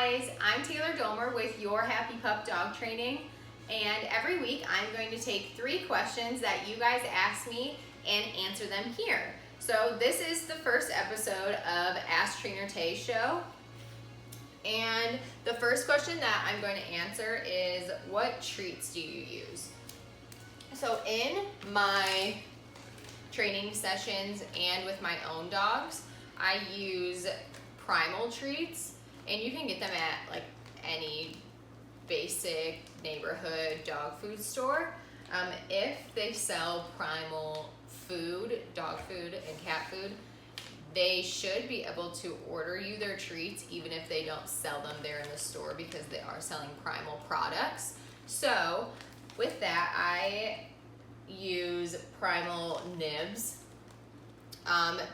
guys, I'm Taylor Dolmer with Your Happy Pup Dog Training, and every week I'm going to take 3 questions that you guys ask me and answer them here. So this is the first episode of Ask Trainer Tay Show, and the first question that I'm going to answer is, what treats do you use? So in my training sessions and with my own dogs, I use primal treats, and you can get them at like any basic neighborhood dog food store. If they sell primal food, dog food and cat food, they should be able to order you their treats even if they don't sell them there in the store, because they are selling primal products. So with that, I use primal nibs.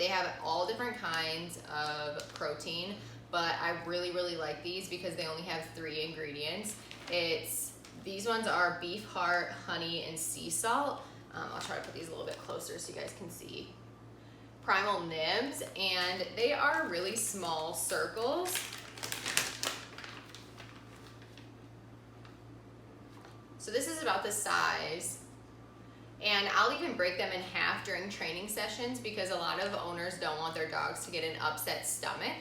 They have all different kinds of protein, but I really like these because they only have 3 ingredients. These ones are beef heart, honey, and sea salt. I'll try to put these a little bit closer so you guys can see. Primal nibs, and they are really small circles. So this is about the size. And I'll even break them in half during training sessions because a lot of owners don't want their dogs to get an upset stomach.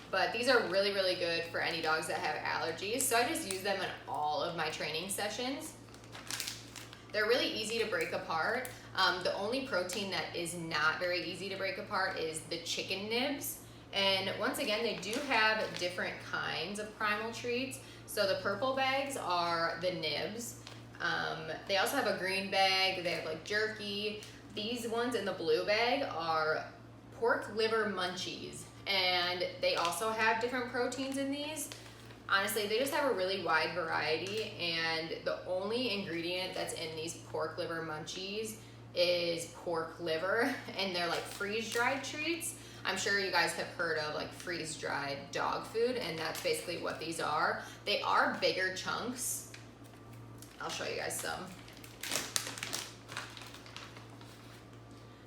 But these are really good for any dogs that have allergies. So I just use them in all of my training sessions. They're really easy to break apart. The only protein that is not very easy to break apart is the chicken nibs. And once again, they do have different kinds of primal treats. So the purple bags are the nibs. They also have a green bag, they have like jerky. These ones in the blue bag are pork liver munchies, and they also have different proteins in these. Honestly, they just have a really wide variety, and the only ingredient that's in these pork liver munchies is pork liver, and they're like freeze-dried treats. I'm sure you guys have heard of like freeze-dried dog food, and that's basically what these are. They are bigger chunks. I'll show you guys some.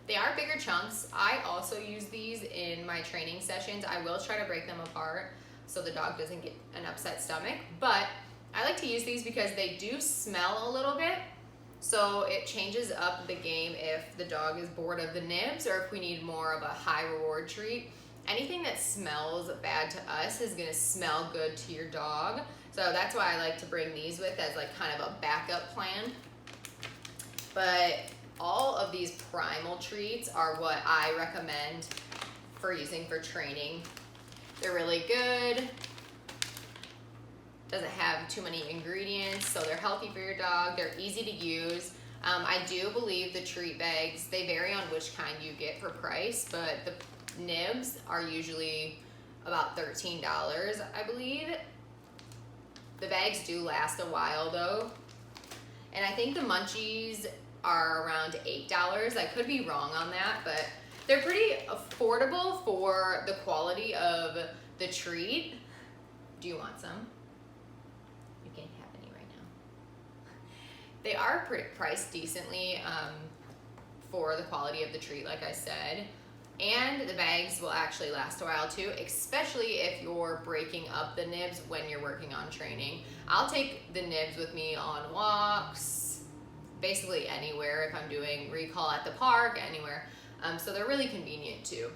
They are bigger chunks. I also use these in my training sessions. I will try to break them apart so the dog doesn't get an upset stomach, but I like to use these because they do smell a little bit, so it changes up the game if the dog is bored of the nibs or if we need more of a high reward treat. Anything that smells bad to us is gonna smell good to your dog. So that's why I like to bring these with as like kind of a backup plan. But all of these primal treats are what I recommend for using for training. They're really good. Doesn't have too many ingredients, so they're healthy for your dog. They're easy to use. I do believe the treat bags, they vary on which kind you get for price, but the nibs are usually about $13, I believe. The bags do last a while though. And I think the munchies are around $8. I could be wrong on that, but they're pretty affordable for the quality of the treat. Do you want some? You can't have any right now. They are priced decently for the quality of the treat, like I said. And the bags will actually last a while too, especially if you're breaking up the nibs when you're working on training. I'll take the nibs with me on walks, basically anywhere, if I'm doing recall at the park, anywhere. So they're really convenient too.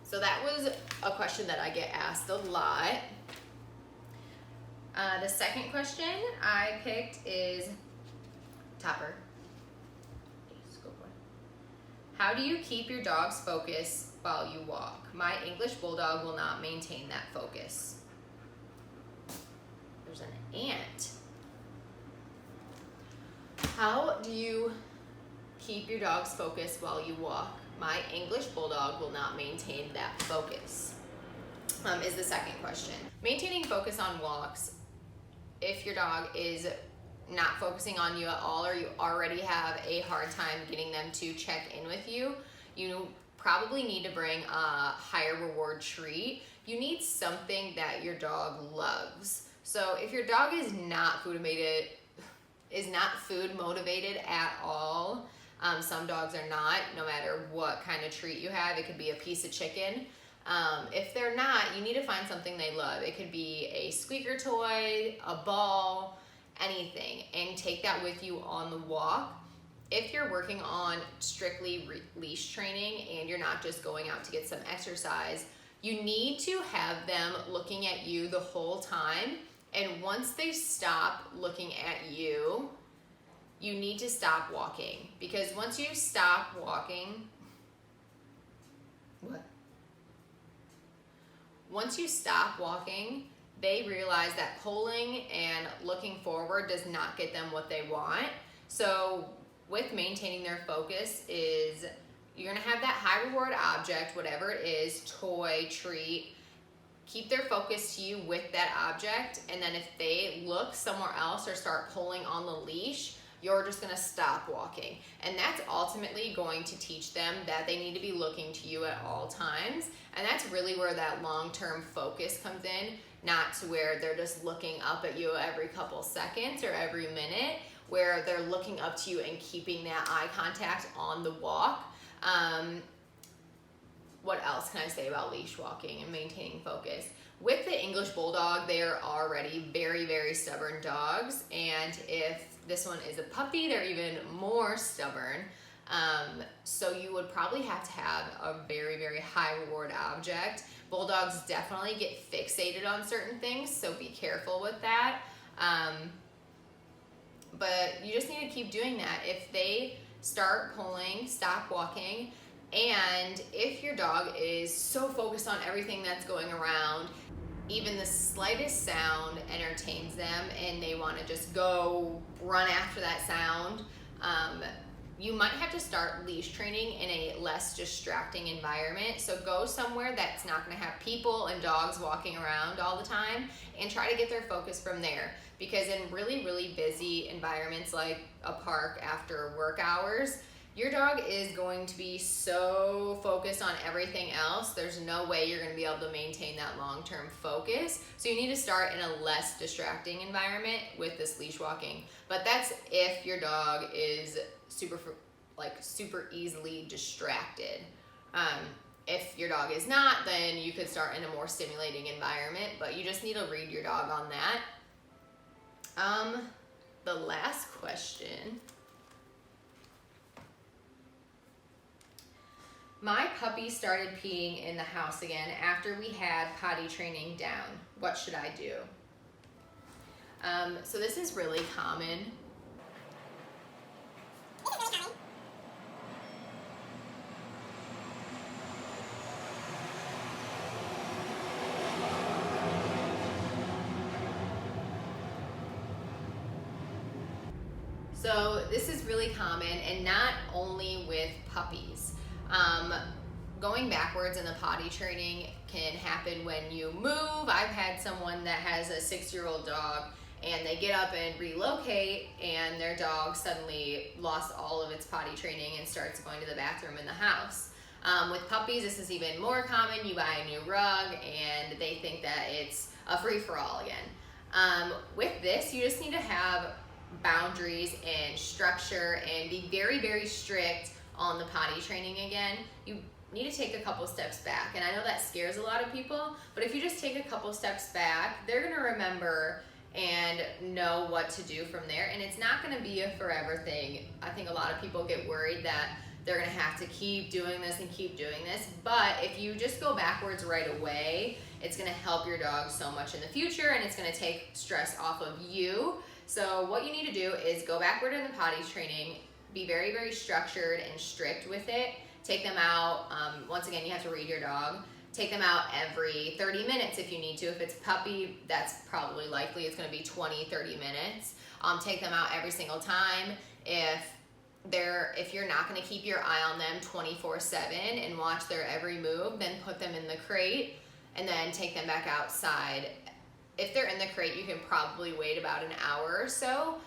So that was a question that I get asked a lot. The second question I picked is Topper. How do you keep your dog's focus while you walk? My English Bulldog will not maintain that focus. There's an ant. How do you keep your dog's focus while you walk? My English Bulldog will not maintain that focus, is the second question. Maintaining focus on walks, if your dog is not focusing on you at all, or you already have a hard time getting them to check in with you, you probably need to bring a higher reward treat. You need something that your dog loves. So if your dog is not food motivated at all, some dogs are not, no matter what kind of treat you have. It could be a piece of chicken. If they're not, you need to find something they love. It could be a squeaker toy, a ball, anything, and take that with you on the walk. If you're working on strictly leash training and you're not just going out to get some exercise, you need to have them looking at you the whole time. And once they stop looking at you, you need to stop walking. Because once you stop walking, once you stop walking, they realize that pulling and looking forward does not get them what they want. So with maintaining their focus is you're gonna have that high reward object, whatever it is, toy, treat, keep their focus to you with that object. And then if they look somewhere else or start pulling on the leash, you're just gonna stop walking. And that's ultimately going to teach them that they need to be looking to you at all times. And that's really where that long-term focus comes in, not to where they're just looking up at you every couple seconds or every minute, where they're looking up to you and keeping that eye contact on the walk. What else can I say about leash walking and maintaining focus? With the English Bulldog, they are already very, very stubborn dogs. And if this one is a puppy, they're even more stubborn. So you would probably have to have a very, very high reward object. Bulldogs definitely get fixated on certain things, so be careful with that. But you just need to keep doing that. If they start pulling, stop walking. And if your dog is so focused on everything that's going around, even the slightest sound entertains them and they want to just go run after that sound, you might have to start leash training in a less distracting environment. So go somewhere that's not going to have people and dogs walking around all the time and try to get their focus from there. Because in really, really busy environments like a park after work hours, your dog is going to be so focused on everything else, there's no way you're going to be able to maintain that long-term focus. So you need to start in a less distracting environment with this leash walking. But that's if your dog is super easily distracted. If your dog is not, then you could start in a more stimulating environment, but you just need to read your dog on that. The last question. My puppy started peeing in the house again after we had potty training down. What should I do? So this is really common. So this is really common, and not only with puppies. Going backwards in the potty training can happen when you move. I've had someone that has a 6-year-old dog and they get up and relocate and their dog suddenly lost all of its potty training and starts going to the bathroom in the house. With puppies, this is even more common. You buy a new rug and they think that it's a free-for-all again. With this, you just need to have boundaries and structure and be very, very strict on the potty training again. You need to take a couple steps back. And I know that scares a lot of people, but if you just take a couple steps back, they're gonna remember and know what to do from there. And it's not gonna be a forever thing. I think a lot of people get worried that they're gonna have to keep doing this and keep doing this. But if you just go backwards right away, it's gonna help your dog so much in the future, and it's gonna take stress off of you. So what you need to do is go backward in the potty training, be very, very structured and strict with it. Take them out, once again, you have to read your dog. Take them out every 30 minutes if you need to. If it's puppy, that's probably likely it's gonna be 20, 30 minutes. Take them out every single time. If you're not gonna keep your eye on them 24/7 and watch their every move, then put them in the crate and then take them back outside. If they're in the crate, you can probably wait about an hour or so.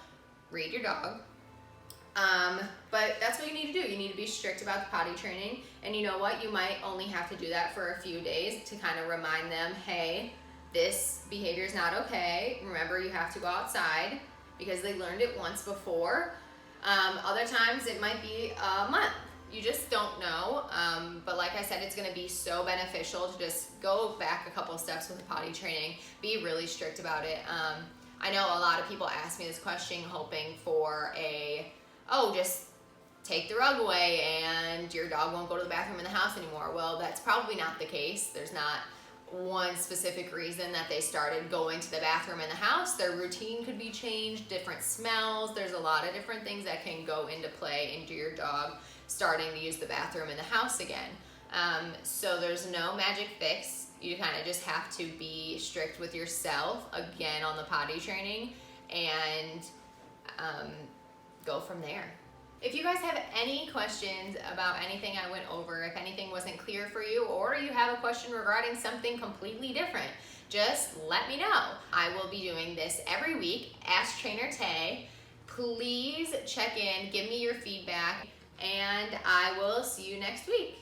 Read your dog. But that's what you need to do. You need to be strict about the potty training. And you know what? You might only have to do that for a few days to kind of remind them, hey, this behavior is not okay. Remember, you have to go outside, because they learned it once before. Other times it might be a month. You just don't know, but like I said, it's gonna be so beneficial to just go back a couple steps with the potty training, be really strict about it. I know a lot of people ask me this question hoping for just take the rug away and your dog won't go to the bathroom in the house anymore. Well, that's probably not the case. There's not one specific reason that they started going to the bathroom in the house. Their routine could be changed, different smells. There's a lot of different things that can go into play into your dog starting to use the bathroom in the house again. So there's no magic fix. You kind of just have to be strict with yourself again on the potty training and go from there. If you guys have any questions about anything I went over, if anything wasn't clear for you, or you have a question regarding something completely different, just let me know. I will be doing this every week. Ask Trainer Tay. Please check in, give me your feedback, and I will see you next week.